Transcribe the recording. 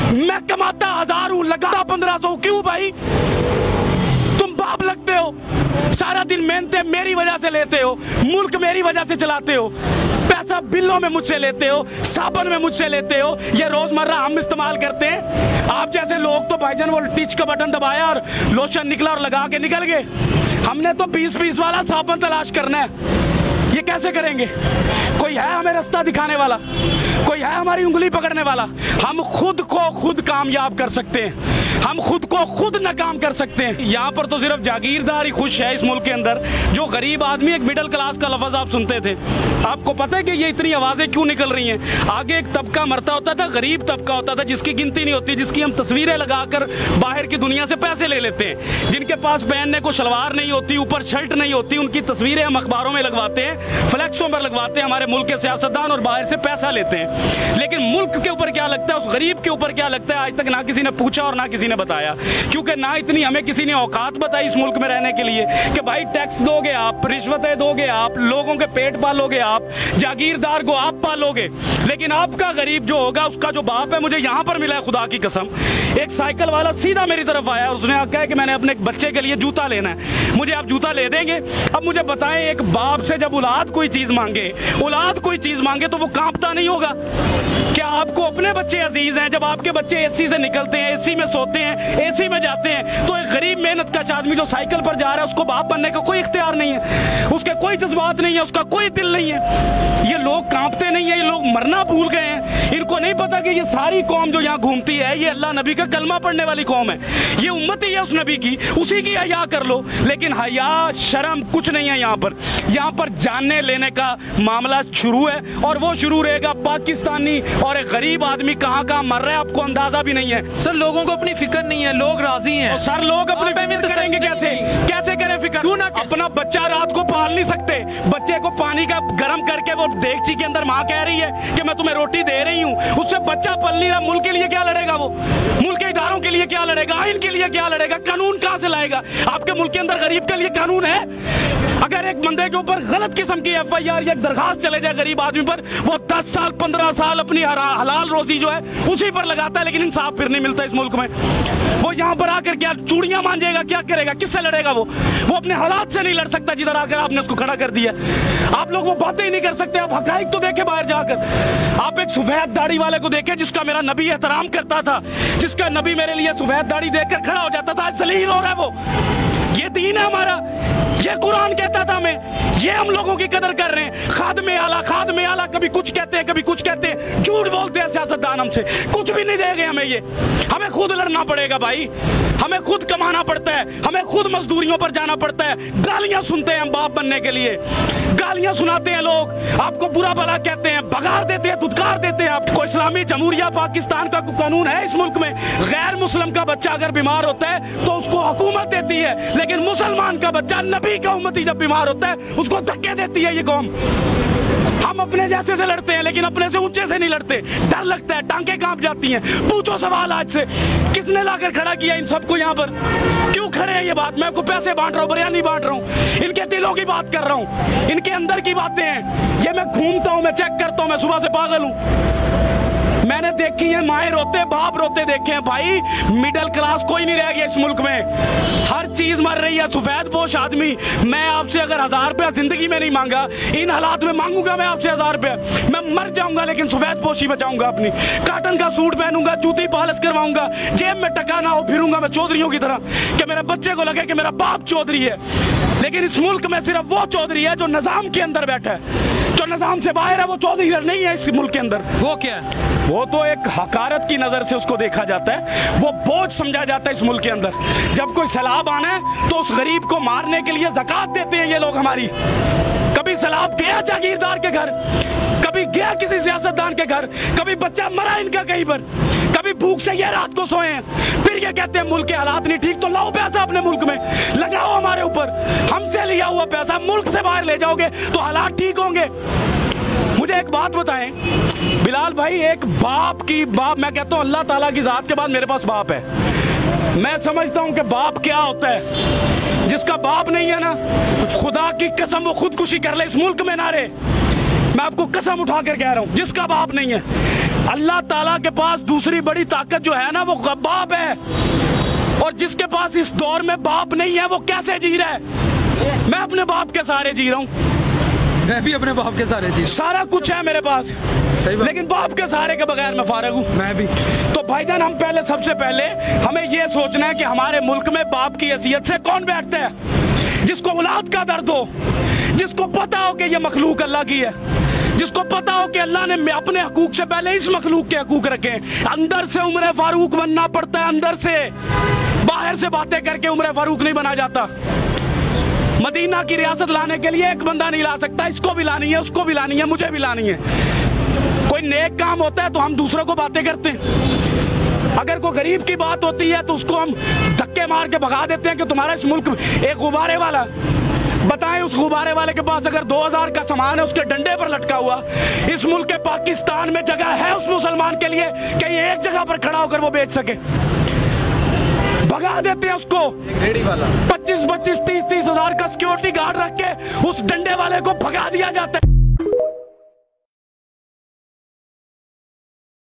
मैं कमाता 1000 हूं, लगाता 1500। क्यों भाई? तुम बाप लगते हो, सारा दिन मेहनतें मेरी वजह से लेते हो, मुल्क मेरी वजह से चलाते हो, पैसा बिलों में मुझसे लेते हो, साबुन में मुझसे लेते हो, ये रोजमर्रा हम इस्तेमाल करते हैं। आप जैसे लोग तो भाईजान वो टिच का बटन दबाया और लोशन निकला और लगा के निकल गए। हमने तो 20-20 वाला साबुन तलाश करना है। ये कैसे करेंगे? कोई है हमें रास्ता दिखाने वाला? कोई है हमारी उंगली पकड़ने वाला? हम खुद को खुद कामयाब कर सकते हैं, हम खुद को खुद नाकाम कर सकते हैं। यहाँ पर तो सिर्फ जागीरदार ही खुश है इस मुल्क के अंदर। जो गरीब आदमी, एक मिडिल क्लास का लफ्ज आप सुनते थे, आपको पता है कि ये इतनी आवाजें क्यों निकल रही हैं? आगे एक तबका मरता होता था, गरीब तबका होता था, जिसकी गिनती नहीं होती, जिसकी हम तस्वीरें लगाकर बाहर की दुनिया से पैसे ले लेते हैं, जिनके पास पहनने को शलवार नहीं होती, ऊपर शर्ट नहीं होती, उनकी तस्वीरें हम अखबारों में लगवाते हैं, फ्लैक्सों पर लगवाते हैं, हमारे मुल्क के सियासतदान, और बाहर से पैसा लेते हैं। लेकिन मुल्क के ऊपर क्या लगता है, उस गरीब के ऊपर क्या लगता है, आज तक ना किसी ने पूछा और ना किसी ने बताया। क्योंकि ना इतनी हमें किसी ने औकात बताई इस मुल्क में रहने के लिए कि भाई टैक्स दोगे आप, रिश्वतें दोगे आप, लोगों के पेट पालोगे आप, जागीरदार को आप पालोगे। लेकिन आपका गरीब जो होगा, उसका जो बाप है, मुझे यहाँ पर मिला है खुदा की कसम, एक साइकिल वाला सीधा मेरी तरफ आया, उसने कहा कि मैंने अपने बच्चे के लिए जूता लेना है, मुझे आप जूता ले देंगे? अब मुझे बताएं, एक बाप से जब औलाद कोई चीज मांगे, औलाद कोई चीज मांगे, तो वो कांपता नहीं होगा? क्या आपको अपने बच्चे अजीज हैं? जब आपके बच्चे एसी से निकलते हैं, एसी में सोते हैं, एसी में जाते हैं, तो एक गरीब मेहनत का आदमी जो साइकिल पर जा रहा है, उसको बाप बनने का कोई इख्तियार नहीं है, उसके कोई जज्बात नहीं है, उसका कोई दिल नहीं है। ये लोग कांपते नहीं है, ये लोग मरना भूल गए हैं। इनको नहीं पता कि ये सारी कौम जो यहाँ घूमती है, ये अल्लाह नबी का कलमा पढ़ने वाली कौम है, ये उम्मती है उस नबी की, उसी की हया कर लो। लेकिन हया शर्म कुछ नहीं है यहाँ पर जानने लेने का मामला शुरू है, और वो शुरू रहेगा। पाकिस्तानी और एक गरीब आदमी कहाँ कहाँ मर रहा है, आपको अंदाजा भी नहीं है। सर, लोगों को अपनी फिक्र नहीं है, लोग राजी हैं। सर, लोग अपनी फिक्र करेंगे कैसे करें फिक्र? अपना बच्चा रात को पाल नहीं सकते, बच्चे को पानी का गर्म करके वो देगची के अंदर माँ कह रही है कि मैं तुम्हें रोटी दे रही हूँ, उससे बच्चा पल नहीं रहा। मुल्क के लिए क्या लड़ेगा वो? मुल्क के इदारों के लिए क्या लड़ेगा? आइन के लिए क्या लड़ेगा? कानून कहाँ से लाएगा? आपके मुल्क के अंदर गरीब के लिए कानून है? अगर एक बंदे के ऊपर गलत किस्म की FIR या दरखास्त चले जाए गरीब आदमी पर, वो 10 साल 15 साल अपनी हलाल रोजी जो है उसी पर लगाता है, लेकिन इंसाफ फिर नहीं मिलता इस मुल्क में। वो यहाँ पर आकर क्या चूड़ियां मांजेगा? क्या करेगा? किससे लड़ेगा? वो अपने हालात से नहीं लड़ सकता जिधर आकर आपने उसको खड़ा कर दिया। आप लोग वो बातें ही नहीं कर सकते। आप हकाइक तो देखे बाहर जाकर। आप एक सफेद दाढ़ी वाले को देखे जिसका मेरा नबी एहतराम करता था, जिसका नबी मेरे लिए सफेद दाढ़ी देखकर खड़ा हो जाता था, आज जलील हो रहा है वो। ये दीन है हमारा, ये कुरान कहता था हमें, ये हम लोगों की कदर कर रहे हैं। खादमे आला कभी कुछ कहते हैं, कभी कुछ कहते हैं, झूठ बोलते हैं सियासतदान हमसे, कुछ भी नहीं देंगे हमें। ये हमें खुद लड़ना पड़ेगा भाई, हमें खुद कमाना पड़ता है, हमें खुद मजदूरियों पर जाना पड़ता है। गालियां सुनते हैं हम बाप बनने के लिए, गालियां सुनाते हैं लोग, आपको बुरा भला कहते हैं, भगार देते हैं, धुतकार देते हैं। आपको इस्लामी जमहूरिया पाकिस्तान का कानून है इस मुल्क में, गैर मुस्लिम का बच्चा अगर बीमार होता है तो उसको हुकूमत देती है, लेकिन मुसलमान का बच्चा, नबी का उम्मती जब बीमार होता है उसको धक्के देती है ये कौम। हम अपने जैसे से लड़ते हैं, लेकिन अपने से ऊंचे से नहीं लड़ते। डर लगता है, टांगे कांप जाती हैं। पूछो सवाल आज से, किसने लाकर खड़ा किया इन सबको यहाँ पर? क्यों खड़े हैं? ये बात मैं आपको पैसे बांट रहा हूँ, बिरयानी बांट रहा हूँ, इनके दिलों की बात कर रहा हूँ, इनके अंदर की बातें हैं। ये मैं घूमता हूँ, मैं चेक करता हूँ, मैं सुबह से पागल हूँ। मैंने देखी है माए रोते, बाप रोते देखे हैं भाई। मिडिल क्लास कोई नहीं रह गया इस मुल्क में, हर चीज मर रही है। सफेद पोश आदमी, मैं आपसे अगर 1000 रुपया जिंदगी में नहीं मांगा, इन हालात में मांगूंगा मैं आपसे 1000 रुपया, मैं मर जाऊंगा लेकिन सफेद पोशी बचाऊंगा अपनी। काटन का सूट पहनूंगा, जूती पॉलिश करवाऊंगा, जेब में टका ना हो, फिरूंगा मैं चौधरियों की तरह कि मेरे बच्चे को लगे कि मेरा बाप चौधरी है। लेकिन इस मुल्क में सिर्फ वो चौधरी है जो निजाम के अंदर बैठा है, जो निजाम से बाहर है वो चौधरी नहीं है इस मुल्क के अंदर। वो क्या है? वो तो एक हकारत की नजर से उसको देखा जाता है, वो बोझ समझा जाता है इस मुल्क के अंदर। जब कोई सैलाब आना है तो उस गरीब को मारने के लिए ज़कात देते हैं ये लोग हमारी। कभी सैलाब गया जागीरदार के घर, कभी गया किसी सियासतदान के घर, कभी बच्चा मरा इनका कहीं पर, कभी भूख से ये रात को सोए हैं, फिर ये कहते हैं मुल्क के हालात नहीं ठीक, तो लाओ पैसा अपने मुल्क में लगाओ हमारे ऊपर। हमसे लिया हुआ पैसा मुल्क से बाहर ले जाओगे तो हालात ठीक होंगे। मुझे एक बात बताएं बिलाल भाई, एक बाप मैं कहता हूं अल्लाह ताला की जात के बाद मेरे पास बाप है। मैं समझता हूं कि बाप क्या होता है। जिसका बाप नहीं है ना, खुदा की कसम वो खुदकुशी कर ले इस मुल्क में ना रहे। मैं आपको कसम उठाकर कह रहा हूं, जिसका बाप नहीं है अल्लाह ताला के पास दूसरी बड़ी ताकत जो है ना वो बाप है, और जिसके पास इस दौर में बाप नहीं है वो कैसे जी रहा है? मैं अपने बाप के सहारे जी रहा हूँ। मैं भी अपने बाप के सहारे जी, सारा कुछ है मेरे पास, लेकिन बाप के सहारे के बगैर मैं फारग हूँ। मैं भी। तो भाईजान हम पहले सबसे पहले हमें ये सोचना है कि हमारे मुल्क में बाप की हैसियत से कौन बैठता है? जिसको औलाद का दर्द हो, जिसको पता हो कि ये मखलूक अल्लाह की है, जिसको पता हो कि अल्लाह ने अपने हकूक से पहले इस मखलूक के हकूक रखे। अंदर से उम्र फारूक बनना पड़ता है, अंदर से, बाहर से बातें करके उम्र फारूक नहीं बना जाता। मदीना की रियासत लाने के लिए एक बंदा नहीं ला सकता, इसको भी लानी है, उसको भी लानी है, मुझे भी लानी है। कोई नेक काम होता है तो हम दूसरों को बातें करते हैं, अगर कोई गरीब की बात होती है तो उसको हम धक्के मार के भगा देते हैं कि तुम्हारा इस मुल्क में एक गुब्बारे वाला, बताएं उस गुब्बारे वाले के पास अगर 2000 का सामान है उसके डंडे पर लटका हुआ, इस मुल्क के पाकिस्तान में जगह है उस मुसलमान के लिए कि ये एक जगह पर खड़ा होकर वो बेच सके? भगा देते हैं उसको। रेडी वाला 25-25, 30-30 हजार का सिक्योरिटी गार्ड रख के उस डंडे वाले को भगा दिया जाता है।